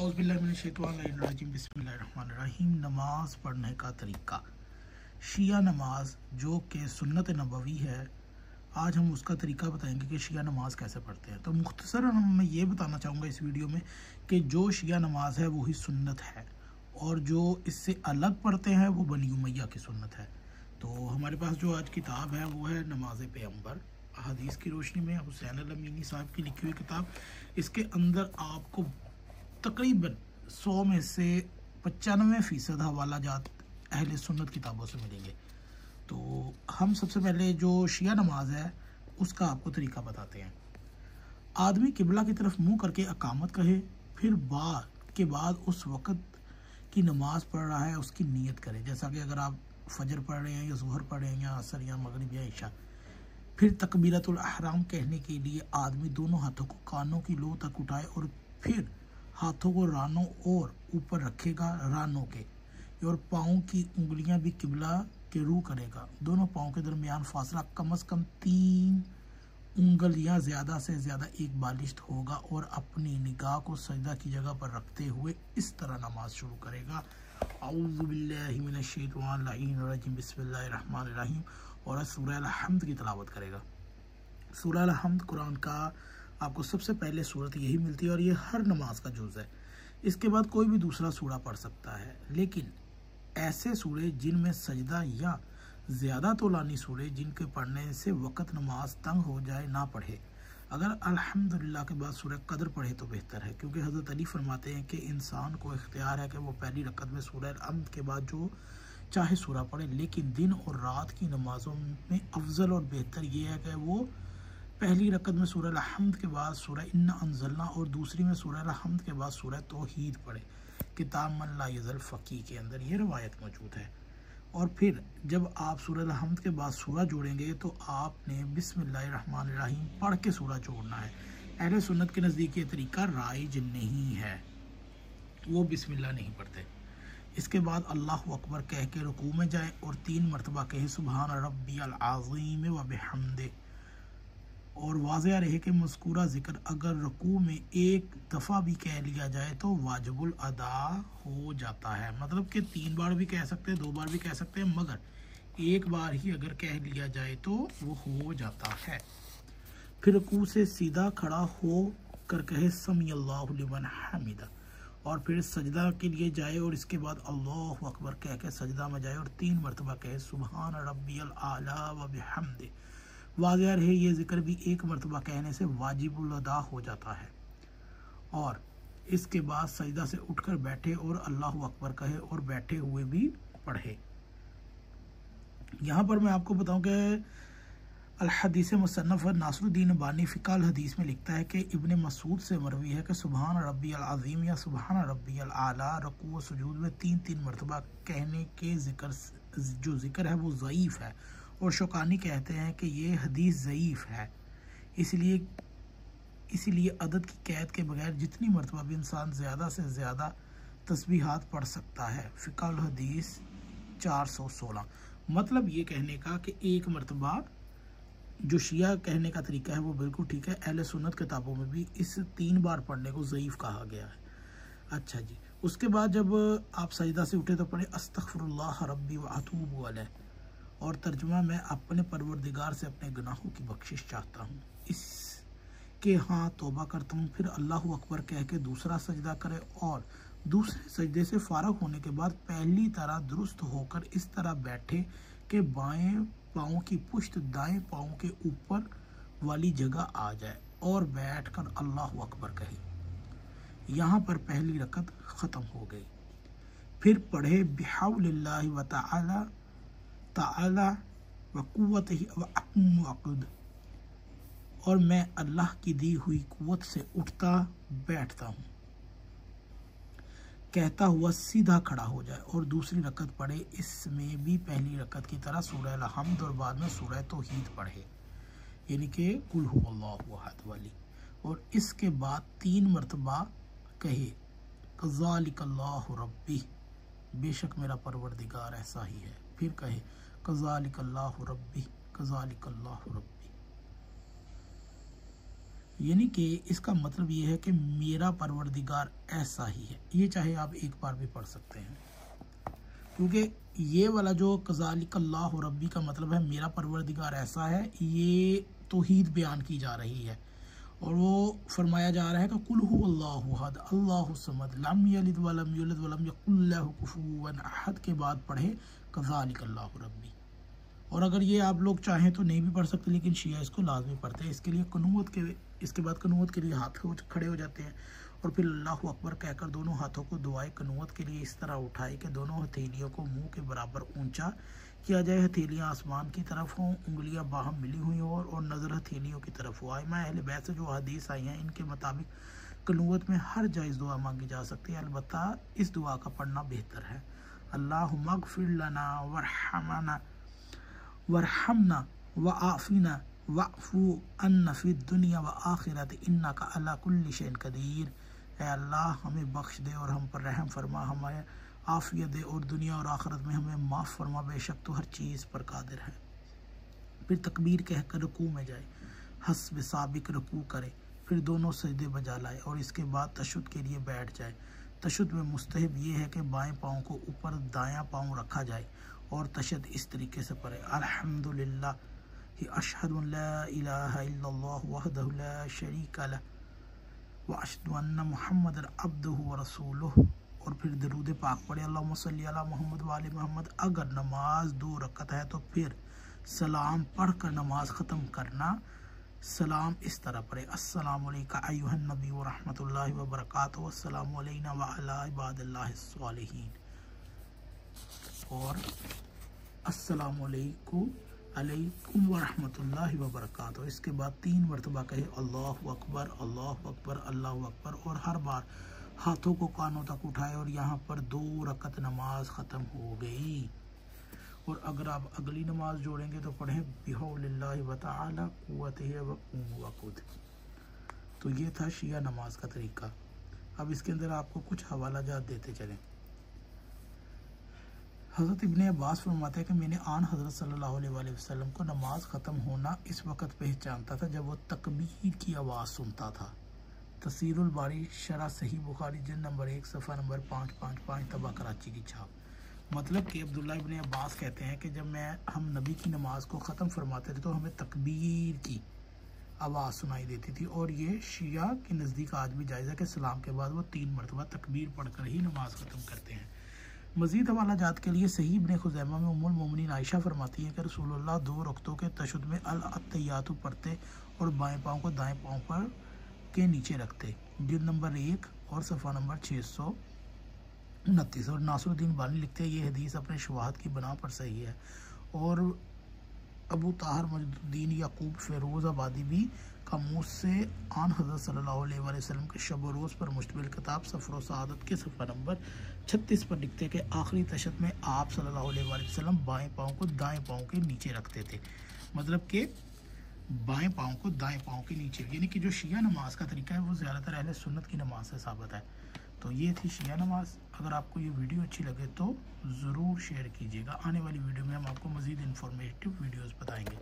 औज़ुबिल्लाहिमिनश्शैतानिर्रजीम बिस्मिल्लाहिर्रहमानिर्रहीम। नमाज पढ़ने का तरीका, शिया नमाज जो कि सुन्नत नबवी है, आज हम उसका तरीका बताएंगे कि शिया नमाज कैसे पढ़ते हैं। तो मुख्तसरन मैं ये बताना चाहूँगा इस वीडियो में कि जो शिया नमाज है वही सुन्नत है और जो इससे अलग पढ़ते हैं वो बनी उमैया की सुन्नत है। तो हमारे पास जो आज किताब है वो है नमाज पैगंबर हदीस की रोशनी में हुसैन अल अमीनी साहब की लिखी हुई किताब। इसके अंदर आपको तकरीबन 100 में से 95% हवाला जात अहले सुन्नत किताबों से मिलेंगे। तो हम सबसे पहले जो शिया नमाज है उसका आपको तरीका बताते हैं। आदमी किबला की तरफ मुंह करके अकामत कहे, फिर बाद उस वक़्त की नमाज पढ़ रहा है उसकी नीयत करे। जैसा कि अगर आप फजर पढ़ रहे हैं या ज़ुहर पढ़ रहे हैं या असर या मगरिब या इशा, फिर तकबीरतुल अहराम कहने के लिए आदमी दोनों हाथों को कानों की लो तक उठाए और फिर हाथों को रानों और ऊपर रखेगा, रानों के, और पाँव की उंगलियां भी किबला के रू करेगा। दोनों पाँव के दरमियान फासला कम से कम 3 उंगलियां, ज़्यादा से ज़्यादा 1 बालिश्त होगा और अपनी निगाह को सजदा की जगह पर रखते हुए इस तरह नमाज शुरू करेगा। औज़ु बिल्लाहि मिनश शैतानिर रजीम बिस्मिल्लाहिर्रहमानिर्रहीम और सूरह अल-हम्द की तिलावत करेगा। सूरह अल-हम्द कुरान का आपको सबसे पहले सूरत यही मिलती है और ये हर नमाज का जुज़ है। इसके बाद कोई भी दूसरा सूरा पढ़ सकता है, लेकिन ऐसे सूरे जिनमें सजदा या ज़्यादा तौलानी सूरे जिनके पढ़ने से वक़्त नमाज तंग हो जाए ना पढ़े। अगर अल्हम्दुलिल्लाह के बाद सूरह कदर पढ़े तो बेहतर है, क्योंकि हज़रत अली फरमाते हैं कि इंसान को इख्तियार है कि वो पहली रकत में सूरह अल-हम्द के बाद जो चाहे सूरा पढ़े, लेकिन दिन और रात की नमाज़ों में अफजल और बेहतर ये है कि वो पहली रकत में सूरह अल-हम्द के बाद सूरह इन्ना अंज़लना और दूसरी में सूरह अल-हम्द के बाद सूरह तौहीद पढ़े। किताब मन ला यज़ल फ़क़ीह के अंदर ये रवायत मौजूद है। और फिर जब आप सूरह अल-हम्द के बाद सूरा जोड़ेंगे तो आपने बिस्मिल्लाहिर्रहमानिर्रहीम पढ़ के सूरा जोड़ना है। अहले सुन्नत के नज़दीक ये तरीका राइज नहीं है, वो बिस्मिल्लाह नहीं पढ़ते। इसके बाद अल्लाहु अकबर कह के रुकू में जाए और 3 मरतबा कहे सुबहान रब्बियल आज़ीम व बिहम्दे। और वाज़ेह रहे कि मज़कूरा ज़िक्र अगर रुकू में 1 दफ़ा भी कह लिया जाए तो वाजिबुल अदा हो जाता है। मतलब कि 3 बार भी कह सकते हैं, 2 बार भी कह सकते हैं, मगर 1 बार ही अगर कह लिया जाए तो वो हो जाता है। फिर रुकू से सीधा खड़ा हो कर कहे समी अल्लाहु लिमन हमिदा और फिर सजदा के लिए जाए और इसके बाद अल्लाहु अकबर कह के सजदा में जाए और 3 मरतबा कहे सुबहान रब्बियल आला व बिहम्दे। वाज़ेह रहे ये ज़िक्र भी 1 मरतबा कहने से वाजिबुल अदा हो जाता है। और इसके बाद सजदा से उठकर बैठे और अल्लाहु अकबर कहे और बैठे हुए भी पढ़े। यहाँ पर मैं आपको बताऊँ कि अल-हदीस मुसन्नफ़ नासरुद्दीन बानी फ़िक़ह अल-हदीस में लिखता है कि इब्ने मसूद से मरवी है कि सुबहान रब्बियल अज़ीम या सुबहान रब्बियल आला रुकू व सुजूद में 3-3 मरतबा कहने के जो ज़िक्र है वो ज़ईफ़ है और शौकानी कहते हैं कि ये हदीस ज़ईफ़ है। इसीलिए अदद की कैद के बगैर जितनी मरतबा भी इंसान ज़्यादा से ज़्यादा तस्बीहात पढ़ सकता है। फ़िक़ह अल-हदीस 416। मतलब ये कहने का कि 1 मरतबा जो शिया कहने का तरीका है वो बिल्कुल ठीक है। अहले सुन्नत किताबों में भी इस 3 बार पढ़ने को ज़ईफ़ कहा गया है। अच्छा जी, उसके बाद जब आप सजदा से उठे तो पढ़े अस्तग़फ़िरुल्लाह रब्बी व अतूबु अलैह और तर्जुमा मैं अपने परवरदिगार से अपने गुनाहों की बख्शिश चाहता हूँ, इसके हाँ तौबा करता हूँ। फिर अल्लाहु अकबर कह के दूसरा सजदा करे और दूसरे सजदे से फारग होने के बाद पहली तरह दुरुस्त होकर इस तरह बैठे कि बाएं पाँव की पुश्त दाएं पाँव के ऊपर वाली जगह आ जाए और बैठकर अल्लाहु अकबर कहे। यहाँ पर पहली रकत ख़त्म हो गई। फिर पढ़े बिहौलिल्लाहि व ताला व कुव्वतिही व अक़ूमु अक़ूद और मैं अल्लाह की दी हुई कुव्वत से उठता बैठता हूँ कहता हुआ सीधा खड़ा हो जाए और दूसरी रकत पढ़े। इसमें भी पहली रकत की तरह सूरह अल-हम्द और बाद में सूरह तौहीद पढ़े, यानी कि कुल हुवल्लाहु अहद वाली, और इसके बाद 3 मरतबा कहे कज़ालिकल्लाहु रब्बी, बेशक मेरा परवरदिगार ऐसा ही है। फिर कहे कज़ालिकल्लाहु रब्बी कज़ालिकल्लाहु रब्बी, यानी कि इसका मतलब ये है कि मेरा परवरदिगार ऐसा ही है। ये चाहे आप एक बार भी पढ़ सकते हैं, क्योंकि ये वाला जो कज़ालिक अल्लाहु रब्बी का मतलब है मेरा परवरदिगार ऐसा है, ये तौहीद बयान की जा रही है। और वो फरमाया जा रहा है कि कुल हु अल्लाहु अहद अल्लाहु समद लम यलिद वलम यूलद वलम यकुल लहु कुफुवन अहद के बाद पढ़े कज़ालिक अल्लाहु रब्बी। और अगर ये आप लोग चाहें तो नहीं भी पढ़ सकते, लेकिन शिया इसको लाजमी पढ़ते हैं। इसके लिए कनूत के इसके बाद कनूत के लिए हाथ खड़े हो जाते हैं और फिर अल्लाहु अकबर कहकर दोनों हाथों को दुआए कनूत के लिए इस तरह उठाए कि दोनों हथेलियों को मुंह के बराबर ऊंचा किया जाए, हथेलियां आसमान की तरफ हों, उंगलियां बाहम मिली हुई हों और नज़र हथेलियों की तरफ हो। आइमा अहले बैत से जो हदीस आई हैं इनके मुताबिक कनूत में हर जायज़ दुआ मांगी जा सकती है, अलबत्ता इस दुआ का पढ़ना बेहतर है। अल्लाहुम्मा अग़फ़िर लना वरहमना व आफ़िना वअफ़ू अन्ना फ़िद दुनिया व आखिरत इन्नका अला कुल्लि शैइन क़दीर। ऐ अल्लाह हमें बख्श दे और हम पर रहम फरमा, हमें आफ़ियत दे और दुनिया और आखिरत में हमें माफ़ फरमा, बेशक तो हर चीज़ पर कादिर है। फिर तकबीर कहकर रुकू में जाए, हस्ब साबिक रुकू करे, फिर दोनों सजदे बजा लाए और इसके बाद तशहुद के लिए बैठ जाए। तशहुद में मुस्तहब ये है कि बाएं पाँव को ऊपर दायां पाँव रखा जाए और तशहद इस तरीके से पढ़े, अल्हम्दुलिल्लाह अशहदु अल्ला इलाहा इल्लल्लाह वहदहु ला शरीका लह व अशहदु अन्ना मुहम्मदन अब्दुहु व रसूलुहु। और फिर दरूद पाक पढ़े, अल्लाहुम्मा सल्ली अला मुहम्मद व आले मुहम्मद। अगर नमाज 2 रकत है तो फिर सलाम पढ़ कर नमाज ख़त्म करना। सलाम इस तरह पढ़े, अस्सलामु अलैका अय्युहन नबी व रहमतुल्लाहि व बरकातुहु, अस्सलामु अलैना व अला इबादिल्लाहिस सालिहीन, और अस्सलामु अलैकुम व रहमतुल्लाहि व बरकातुहु। इसके बाद 3 मरतबा कहे अल्लाहु अकबर अल्लाहु अकबर अल्लाहु अकबर, और हर बार हाथों को कानों तक उठाए और यहाँ पर 2 रकत नमाज ख़त्म हो गई। और अगर आप अगली नमाज जोड़ेंगे तो पढ़ें बिहौलिल्लाहि व तआला कुव्वतिही व कुव्वतिही। तो ये था शिया नमाज का तरीका। अब इसके अंदर आपको कुछ हवाला जात देते चलें। हज़रत इब्ने अब्बास फरमाते हैं कि मैंने आन हज़रत सल्लल्लाहु अलैहि वसल्लम को नमाज ख़त्म होना इस वक्त पहचानता था जब वो तकबीर की आवाज़ सुनता था। तफसीरुल बारी शरह सही बुखारी जिल्द नंबर 1 सफ़ा नंबर 555 तबा कराची की छाप। मतलब कि अब्दुल्ला इब्ने अब्बास कहते हैं कि जब हम नबी की नमाज को ख़त्म फरमाते थे तो हमें तकबीर की आवाज़ सुनाई देती थी। और ये शिया के नज़दीक आज भी जायज़ है कि सलाम के बाद वो 3 मरतबा तकबीर पढ़कर ही नमाज ख़त्म करते हैं। मज़ीद हवाला जात के लिए सही इब्ने खुज़ैमा में उम्मुल मोमिनीन आयशा फरमाती हैं कि रसूलुल्लाह 2 रकतों के तशहुद में अल अत्तहियातु पढ़ते और बाएं पाँव को दाएं पाँव पर के नीचे रखते, जिल्द नंबर 1 और सफ़ा नंबर 629। और नासरुद्दीन बानी लिखते हैं ये हदीस अपने शवाहद की बना पर सही है। और अबू ताहर मजदुद्दीन याकूब फ़िरोज़ आबादी भी कामूस से आन हज़रत सल्लल्लाहु अलैहि वसल्लम के शब व रोज़ पर मुश्तमिल किताब सफ़र व सआदत के सफ़ा नंबर 36 पर लिखते हैं कि आखिरी तशहद में आप सल्लल्लाहु अलैहि वसल्लम बाएं पाँव को दाएं पाँव के नीचे रखते थे। मतलब कि बाएं पाँव को दाएं पाँव के नीचे, यानी कि जो शिया नमाज का तरीका है वो ज़्यादातर अहले सुन्नत की नमाज से साबित है। तो ये थी शिया नमाज। अगर आपको ये वीडियो अच्छी लगे तो ज़रूर शेयर कीजिएगा। आने वाली वीडियो में हम आपको मज़ीद इन्फॉर्मेटिव वीडियोज़ बताएँगे।